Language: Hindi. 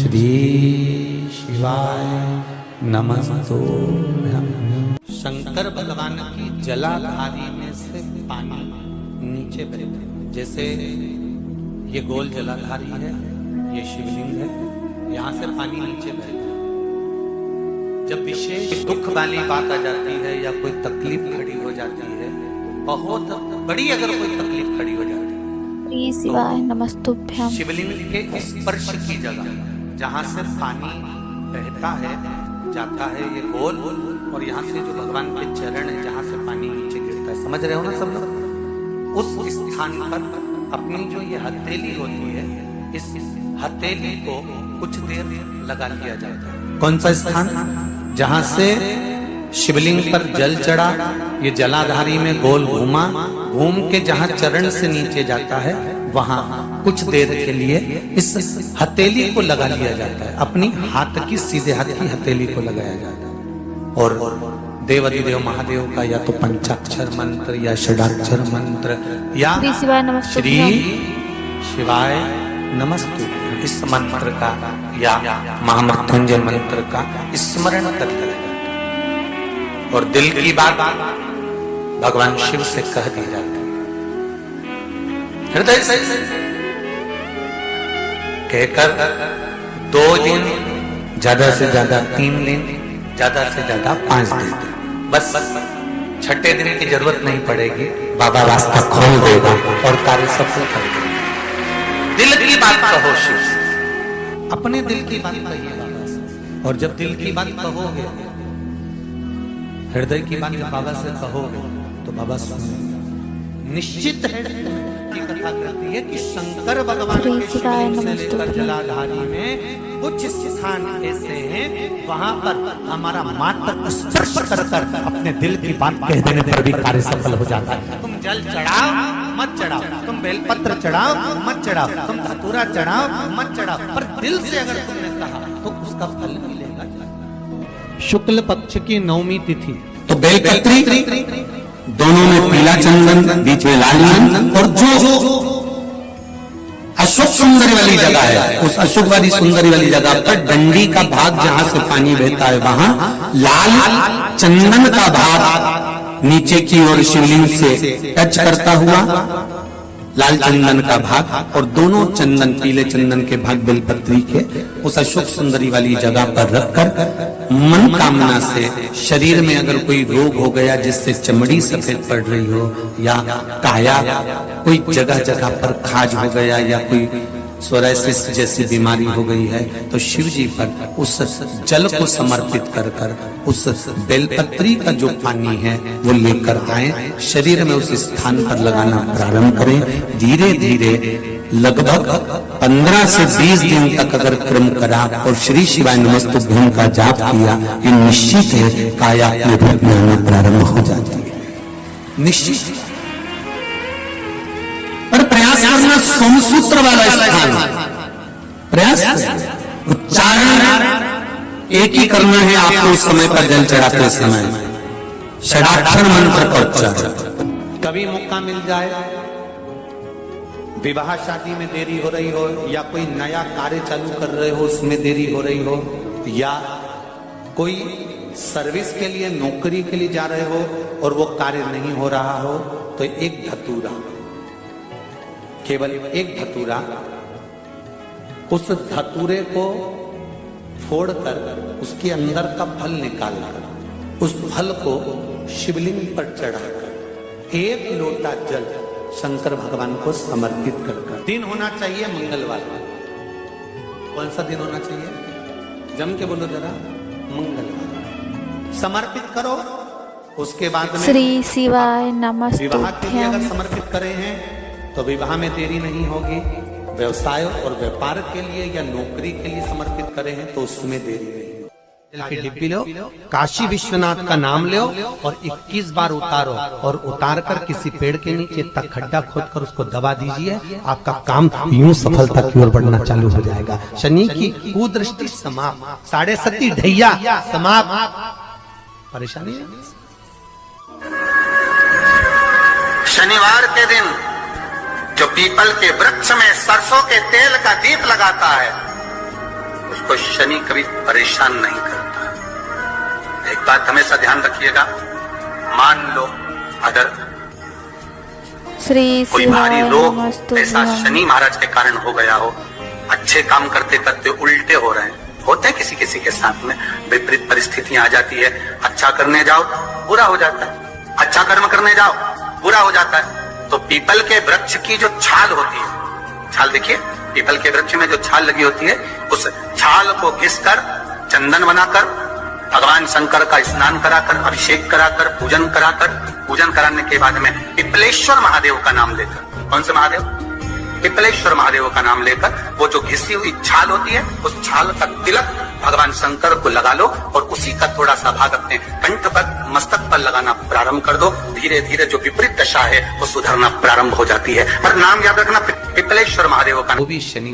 श्री शिवाय नमस्तुभ्यं। शंकर भगवान की जलाधारी में से पानी नीचे बहेगा। जैसे ये गोल जलाधारी है, ये शिवलिंग है, यहाँ से पानी नीचे बहेगा। जब विशेष दुख वाली बात आ जाती है या कोई तकलीफ खड़ी हो जाती है, बहुत बड़ी अगर कोई तकलीफ खड़ी हो जाती है, श्री शिवाय नमस्तुभ्यं। शिवलिंग के स्पर्श की जगह जहाँ से पानी बहता है, जाता है ये गोल, और यहाँ से जो भगवान के चरण है जहाँ से पानी नीचे गिरता है, समझ रहे हो ना सब लोग? उस स्थान पर अपनी जो ये हथेली होती है, इस हथेली को कुछ देर लगा लिया जाता है। कौन सा स्थान? जहाँ से शिवलिंग पर जल चढ़ा, ये जलाधारी में गोल घूमा, घूम के जहाँ चरण से नीचे जाता है, वहां कुछ देर के लिए इस हथेली को लगा लिया जाता है। अपनी हाथ की, सीधे हाथ की हथेली को लगाया जाता है। और देवाधिदेव महादेव का या तो पंचाक्षर मंत्र या षडाक्षर मंत्र या श्री शिवाय नमस्तुभ्यं, श्री शिवाय नमस्तुभ्यं, इस मंत्र का या महामृत्युंजय मंत्र का स्मरण करते हैं। और दिल की बात भगवान शिव से कह दी जाती है, हृदय से कहकर 2 दिन, ज्यादा से ज्यादा 3 दिन, ज्यादा से ज्यादा 5 दिन, बस 6ठे दिन की जरूरत नहीं पड़ेगी। बाबा रास्ता खोल देगा और कार्य सफल कर देगा। दिल की बात कहो शिव से, अपने दिल की बात कहिए बाबा से। और जब दिल की बात कहोगे, हृदय की बात बाबा से कहोगे, तो बाबा सुनेगा। निश्चित है की कथा कहती है कि शंकर भगवान के शिवलिंग से लेकर जलाधारी में कुछ स्थान ऐसे हैं, वहां पर हमारा मात्र स्पर्श कर अपने दिल की बात कह देने पर भी कार्य सफल हो जाता है। तुम जल चढ़ाओ मत चढ़ाओ, तुम बेलपत्र चढ़ाओ मत चढ़ाओ, तुम धतूरा चढ़ाओ मत चढ़ाओ, पर दिल से अगर तुमने कहा तो उसका फल मिलेगा। शुक्ल पक्ष की 9वीं तिथि तो बेलपत्री, दोनों में पीला चंदन, बीच में लाल चंदन, और जो अशोक सुंदरी वाली जगह है, उस अशोक वाली सुंदरी वाली जगह पर डंडी का भाग जहां से पानी बहता है, वहां लाल चंदन का भाग नीचे की ओर शिवलिंग से टच करता हुआ लाल चंदन का भाग, और दोनों चंदन, पीले चंदन के भाग बेलपत्री के उस अशोक सुंदरी वाली जगह पर रखकर मन कामना से शरीर में अगर कोई रोग हो गया जिससे चमड़ी सफेद पड़ रही हो, या काया कोई जगह जगह पर खाज हो गया, या कोई सोराइसिस जैसी बीमारी हो गई है, तो शिव जी पर उस जल को समर्पित कर कर उस बेलपत्री का जो पानी है वो लेकर आए, शरीर में उस स्थान पर लगाना प्रारंभ करें। धीरे धीरे लगभग 15 से 20 दिन तक अगर क्रम करा और श्री शिवाय नमस्तुभ्यं का जाप किया, ये निश्चित है काया अपने रूप में आना प्रारंभ हो जाती है। निश्चित पर प्रयास करना, सोमसूत्र वाला स्थान प्रयास, उच्चारण एक ही करना है आपको उस समय पर जल चढ़ाते समय, षडाक्षर मंत्र का उच्चारण। कभी मौका मिल जाए, विवाह शादी में देरी हो रही हो, या कोई नया कार्य चालू कर रहे हो उसमें देरी हो रही हो, या कोई सर्विस के लिए, नौकरी के लिए जा रहे हो और वो कार्य नहीं हो रहा हो, तो एक धतूरा, केवल एक धतूरा, उस धतूरे को फोड़कर उसके अंदर का फल निकालकर उस फल को शिवलिंग पर चढ़ाकर 1 लोटा जल शंकर भगवान को समर्पित कर। दिन होना चाहिए मंगलवार। कौन सा दिन होना चाहिए? जम के बोलो जरा, मंगलवार समर्पित करो। उसके बाद में श्री शिवाय विवाह के लिए अगर नमस्तुभ्यं। समर्पित करे हैं तो विवाह में देरी नहीं होगी। व्यवसाय और व्यापार के लिए या नौकरी के लिए समर्पित करे हैं तो उसमें देरी नहीं होगी। डिब्बी लो, काशी विश्वनाथ का नाम लो और 21 बार उतारो, और उतार कर किसी पेड़ के नीचे तक खड्डा खोद कर उसको दबा दीजिए। आपका काम यूं सफलता की ओर बढ़ना चालू हो जाएगा। शनि की कुदृष्टि समाप्त, 7.5 ढैया समाप्त। परेशानी है? शनिवार के दिन जो पीपल के वृक्ष में सरसों के तेल का दीप लगाता है, उस तो शनि कभी परेशान नहीं करता। एक बात हमेशा ध्यान रखिएगा, मान लो अगर श्री कोई भारी शिवाय रोग नमस्तुभ्यं। ऐसा शनि महाराज के कारण हो गया हो, अच्छे काम करते करते उल्टे हो रहे हैं, होते हैं किसी किसी के साथ में, विपरीत परिस्थितियां आ जाती है, अच्छा करने जाओ बुरा हो जाता है, अच्छा कर्म करने जाओ बुरा हो जाता है। तो पीपल के वृक्ष की जो छाल होती है, छाल देखिए, पीपल के वृक्ष में जो छाल लगी होती है, उस छाल को घिसकर चंदन बनाकर भगवान शंकर का स्नान कराकर, अभिषेक कराकर, पूजन कराने के बाद में पिपलेश्वर महादेव का नाम लेकर, कौन से महादेव? पिपलेश्वर महादेव का नाम लेकर वो जो घिसी हुई छाल होती है, उस छाल का तिलक भगवान शंकर को लगा लो और उसी का थोड़ा सा भाग अपने कंठ पर, मस्तक पर लगाना प्रारंभ कर दो। धीरे धीरे जो विपरीत दशा है वो सुधरना प्रारंभ हो जाती है। पर नाम याद रखना, पिपलेश्वर महादेव का। वो भी शनि